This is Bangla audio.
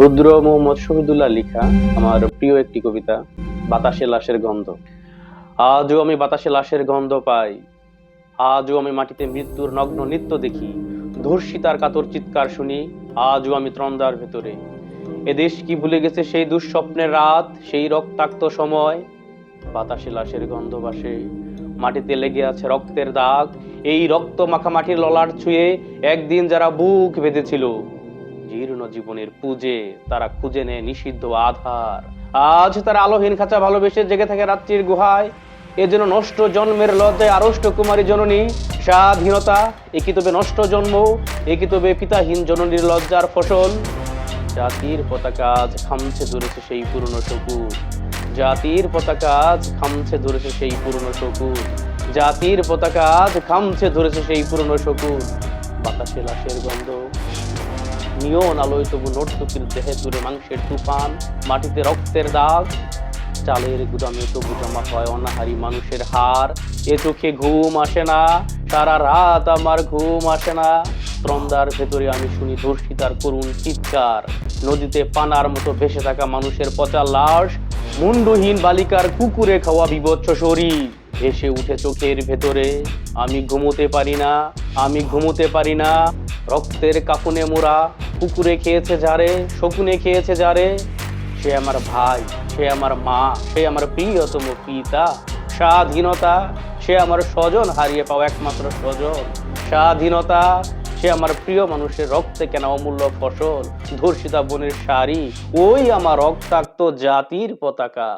রুদ্র মোহাম্মদ শহীদুল্লাহ লিখা আমার প্রিয় একটি কবিতা, বাতাসে লাশের গন্ধ। আজও আমি বাতাসে লাশের গন্ধ পাই, আজও আমি মাটিতে মৃত্যুর নগ্ন নৃত্য দেখি, ধর্ষিতার কাতর চিৎকার শুনি, আজও আমি ত্রন্দার ভেতরে। এদেশ কি ভুলে গেছে সেই দুঃস্বপ্নের রাত, সেই রক্তাক্ত সময়? বাতাসে লাশের গন্ধ ভাসে, মাটিতে লেগে আছে রক্তের দাগ। এই রক্ত মাখা মাটির ললাট ছুঁয়ে একদিন যারা বুক বেঁধেছিল, জীর্ণ জীবনের পুজে তারা খুঁজে নেয় নিষিদ্ধ আধার। আজ তারা আলোহীন খাঁচা ভালোবেসে জেগে থাকে রাত্রির গুহায়। এ যেন নষ্ট জন্মের লজ্জায় আড়ষ্ট কুমারী জননী। স্বাধীনতা একই তবে নষ্ট জন্ম, একই তবে পিতাহীন জননীর লজ্জার ফসল। জাতির পতাকা আজ খামছে ধরেছে সেই পুরনো সবুজ, জাতির পতাকা আজ খামছে ধরেছে সেই পুরনো সবুজ, জাতির পতাকা আজ খামছে ধরেছে সেই পুরনো সবুজ। বাতাসে লাশের গন্ধ, নিয়ন আলোয় তবু নর্তকীর দেহে তুলে মাংসের তুফান, মাটিতে রক্তের দাগ। চালের গুদামে তবু জমা হয় অনাহারী মানুষের হার। এ চোখে ঘুম আসে না, সারা রাত আমার ঘুম আসে না। ত্রন্দার ভেতরে আমি শুনি ধর্ষিতার করুণ চিৎকার, নদীতে পানার মতো ভেসে থাকা মানুষের পচা লাশ, মুন্ডহীন বালিকার কুকুরে খাওয়া বিভৎস শরীর এসে উঠে চোখের ভেতরে। আমি ঘুমোতে পারি না, আমি ঘুমোতে পারি না। রক্তের কাফনে মোরা, কুকুরে খেয়েছে যারে, শকুনে খেয়েছে যারে। সে আমার ভাই, সে আমার মা, সে আমার প্রিয়তম পিতা। স্বাধীনতা সে আমার স্বজন হারিয়ে পাওয়া একমাত্র স্বজন। স্বাধীনতা সে আমার প্রিয় মানুষের রক্তে কেনা অমূল্য ফসল। ধর্ষিতা বোনের শাড়ি, ওই আমার রক্তাক্ত জাতির পতাকা।